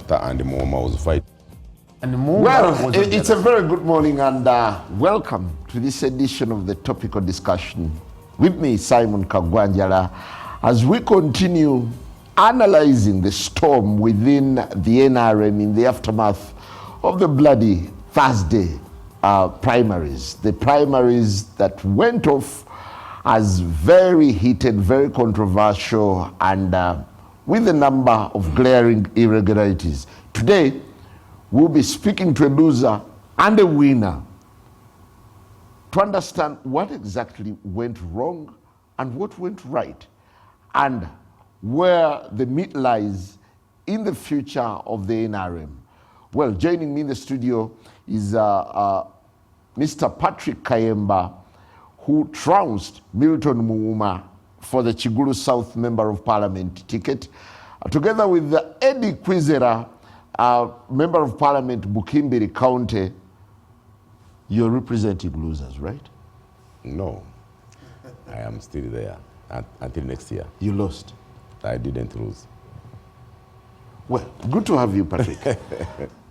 factor and Mooma was fighting. Well, it's a very good morning and welcome to this edition of the Topical Discussion. With me, Simon Kagwanjala, as we continue analyzing the storm within the NRM in the aftermath of the bloody Thursday primaries. The primaries that went off as very heated, very controversial, and with a number of glaring irregularities. Today, we'll be speaking to a loser and a winner to understand what exactly went wrong and what went right, and where the meat lies in the future of the NRM. Well, joining me in the studio is Mr. Patrick Kayemba, who trounced Milton Muuma for the Chigulu South Member of Parliament ticket, together with Eddie Kwizera, Member of Parliament, Bukimbiri County. You're representing losers, right? No, I am still there until next year. You lost? I didn't lose. Well, good to have you, Patrick.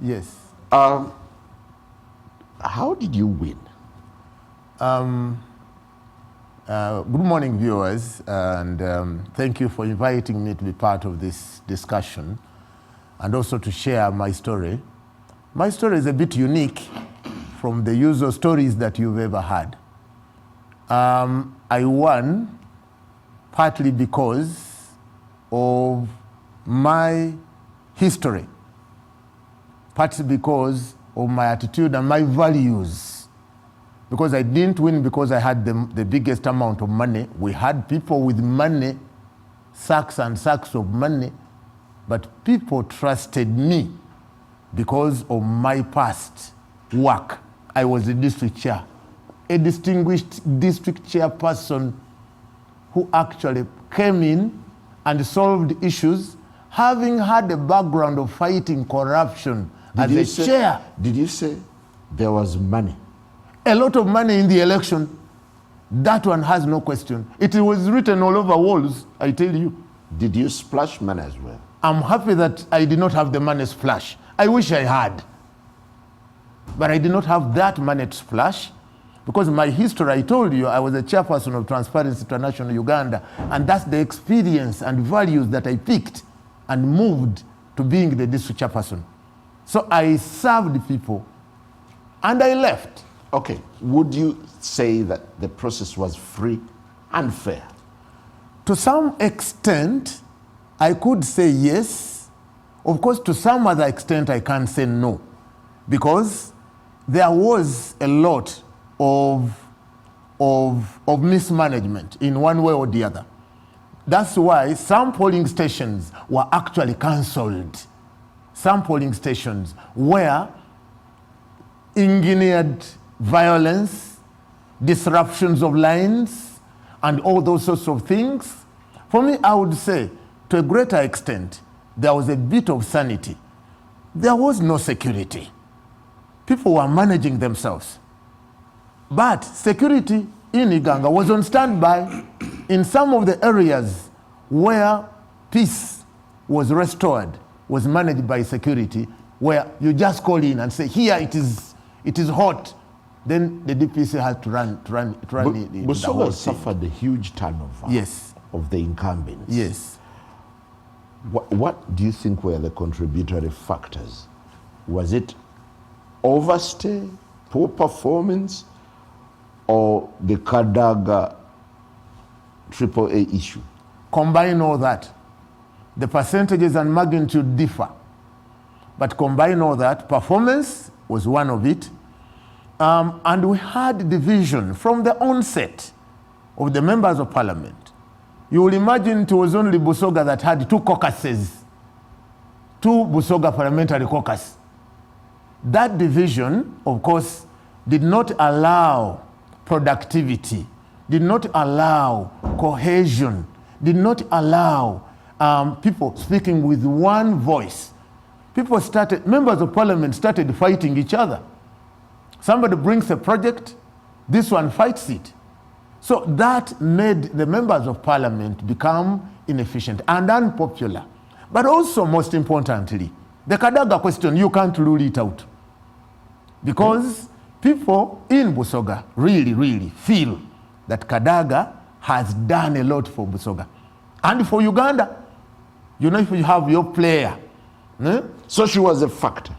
Yes. How did you win? Good morning, viewers, and thank you for inviting me to be part of this discussion and also to share my story. My story is a bit unique from the usual stories that you've ever had. I won partly because of my history, partly because of my attitude and my values. Because I didn't win because I had the biggest amount of money. We had people with money, sacks and sacks of money, but people trusted me because of my past work. I was a district chair, a distinguished district chairperson who actually came in and solved issues, having had a background of fighting corruption as a chair. Did you say there was money? A lot of money in the election. That one has no question. It was written all over walls, I tell you. Did you splash money as well? I'm happy that I did not have the money splash. I wish I had. But I did not have that money to splash because my history, I told you, I was a chairperson of Transparency International Uganda, and that's the experience and values that I picked and moved to being the district chairperson. So I served people and I left. Okay, would you say that the process was free and fair? To some extent, I could say yes. Of course, to some other extent, I can't say no, because there was a lot of mismanagement in one way or the other. That's why some polling stations were actually cancelled. Some polling stations were engineered violence, disruptions of lines, and all those sorts of things. For me, I would say, to a greater extent, there was a bit of sanity. There was no security. People were managing themselves. But security in Iganga was on standby in some of the areas where peace was restored, was managed by security, where you just call in and say, here it is hot. Then the DPC had to run Busoga suffered a huge turnover. Yes. Of the incumbents. Yes. What do you think were the contributory factors? Was it overstay, poor performance, or the Kadaga AAA issue? Combine all that. The percentages and magnitude differ. But combine all that, performance was one of it. And we had division from the onset of the members of parliament. You will imagine it was only Busoga that had two caucuses, two Busoga parliamentary caucus. That division, of course, did not allow productivity, did not allow cohesion, did not allow people speaking with one voice. Members of parliament started fighting each other. Somebody brings a project, this one fights it. So that made the members of parliament become inefficient and unpopular. But also, most importantly, The Kadaga question, you can't rule it out. Because people in Busoga really feel that Kadaga has done a lot for Busoga. And for Uganda, if you have your player. So she was a factor.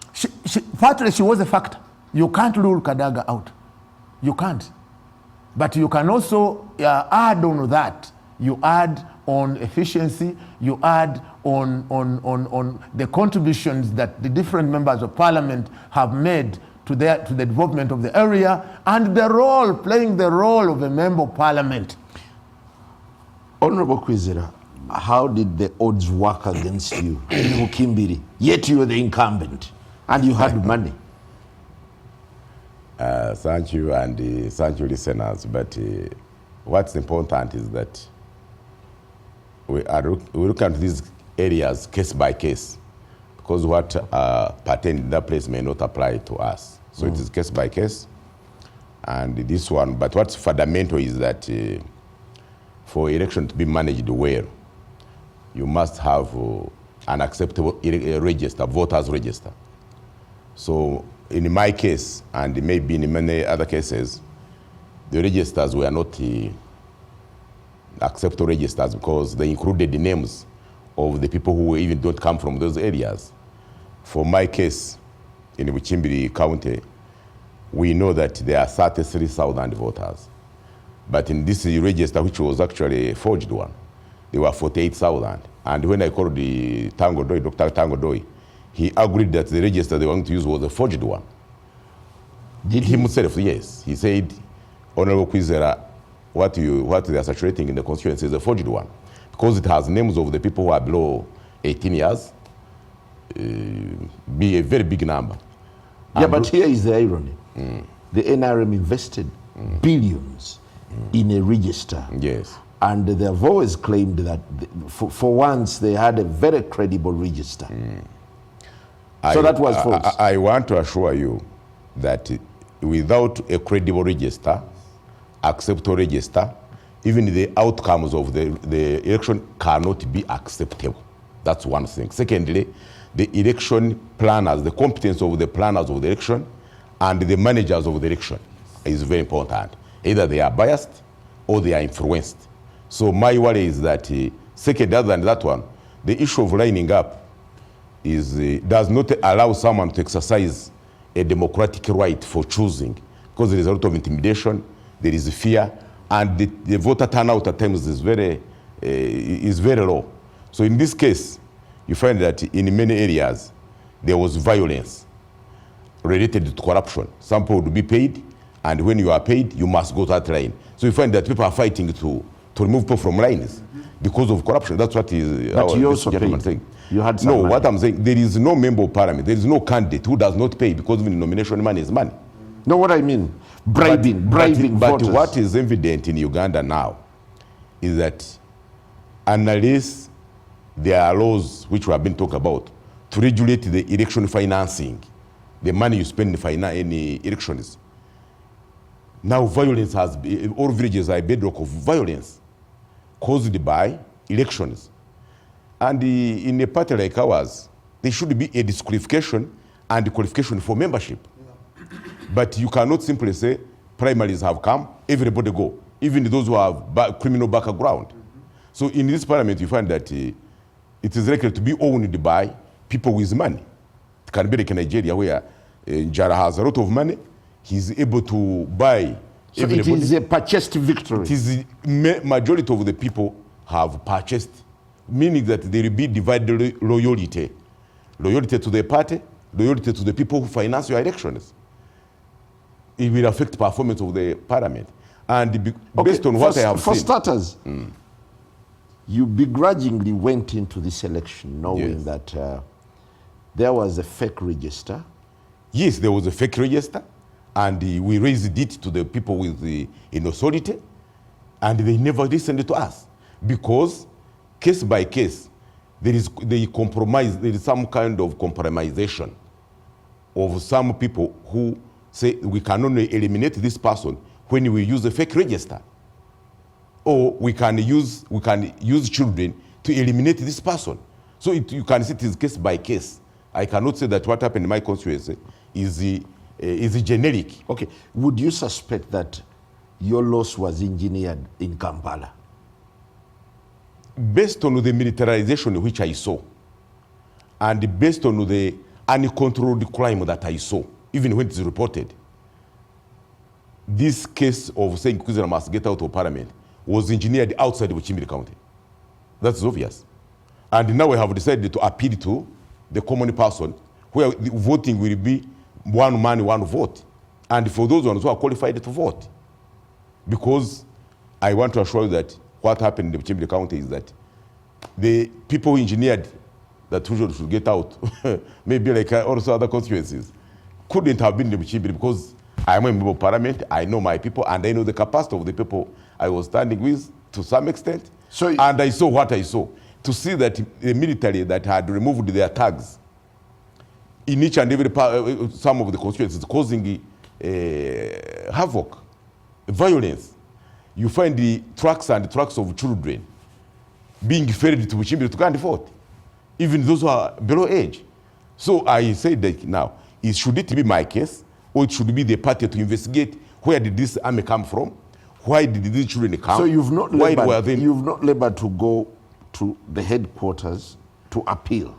Partly she was a factor. You can't rule Kadaga out. You can't. But you can also add on that. You add on efficiency, you add on the contributions that the different members of parliament have made to the development of the area, and playing the role of a member of parliament. Honorable Kwizera, how did the odds work against you in Mukimbiri? Yet you were the incumbent and you had money. Thank you, and thank you, listeners. But what's important is that we look at these areas case by case, because what pertains in that place may not apply to us. So it is case by case. And this one, but what's fundamental is that for election to be managed well, you must have an acceptable register, voters register. So in my case, and maybe in many other cases, the registers were not acceptable registers because they included the names of the people who even don't come from those areas. For my case, in Buchimbiri County, we know that there are 33,000 voters. But in this register, which was actually a forged one, there were 48,000. And when I called the Tango Doi, Dr. Tango Doi, he agreed that the register they wanted to use was a forged one. Did he himself? Yes. He said, Honorable Kwizera, what they are saturating in the constituency is a forged one, because it has names of the people who are below 18 years, be a very big number. Yeah, but here is the irony. The NRM invested billions in a register. Yes. And they have always claimed that for once they had a very credible register. So that was false. I want to assure you that without a credible register, acceptable register, even the outcomes of the election cannot be acceptable. That's one thing. Secondly, the election planners, the competence of the planners of the election and the managers of the election is very important. Either they are biased or they are influenced. So my worry is that, second, other than that one, the issue of lining up does not allow someone to exercise a democratic right for choosing, because there is a lot of intimidation, there is fear, and the voter turnout at times is very low. So in this case, you find that in many areas, there was violence related to corruption. Some people would be paid, and when you are paid, you must go to that line. So you find that people are fighting to remove people from lines because of corruption. That's what is but you also paid. Saying. You had some money. What I'm saying, there is no member of parliament, there is no candidate who does not pay, because even nomination money is money. No, what I mean, bribing voters. But what is evident in Uganda now is that unless there are laws which we have been talking about to regulate the election financing, the money you spend in the elections, now violence has been, all villages are a bedrock of violence caused by elections. And in a party like ours, there should be a disqualification and qualification for membership. Yeah. But you cannot simply say primaries have come, everybody go, even those who have criminal background. So in this parliament, you find that it is likely to be owned by people with money. It can be like in Nigeria, where Jara has a lot of money. He's able to buy. So everybody. It is a purchased victory. It is majority of the people have purchased, meaning that there will be divided loyalty. Loyalty to the party, loyalty to the people who finance your elections. It will affect performance of the parliament. And based on what I have seen. For starters, you begrudgingly went into this election knowing that there was a fake register. Yes, there was a fake register. And we raised it to the people with the authority, and they never listened to us, because case by case, there is some kind of compromisation of some people who say we can only eliminate this person when we use a fake register, or we can use children to eliminate this person. So you can see it is case by case. I cannot say that what happened in my constituency is generic. Okay, would you suspect that your loss was engineered in Kampala? Based on the militarization which I saw, and based on the uncontrolled crime that I saw, even when it is reported, this case of saying Kwizera must get out of parliament was engineered outside of Chimbiri County. That's obvious. And now we have decided to appeal to the common person, where the voting will be one man, one vote. And for those ones who are qualified to vote. Because I want to assure you that what happened in the Chimbiri County is that the people who engineered that Tujo should get out, maybe like also other constituencies, couldn't have been in the Chimbiri, because I am a member of parliament, I know my people, and I know the capacity of the people I was standing with to some extent. So, and I saw what I saw. To see that the military that had removed their tags in each and every part, some of the constituencies, causing havoc, violence. You find the trucks and the trucks of children being ferried to Buchimbiri to go and vote, even those who are below age. So I say that now, should it be my case, or it should be the party to investigate where did this army come from? Why did these children come? So you've not labored to go to the headquarters to appeal?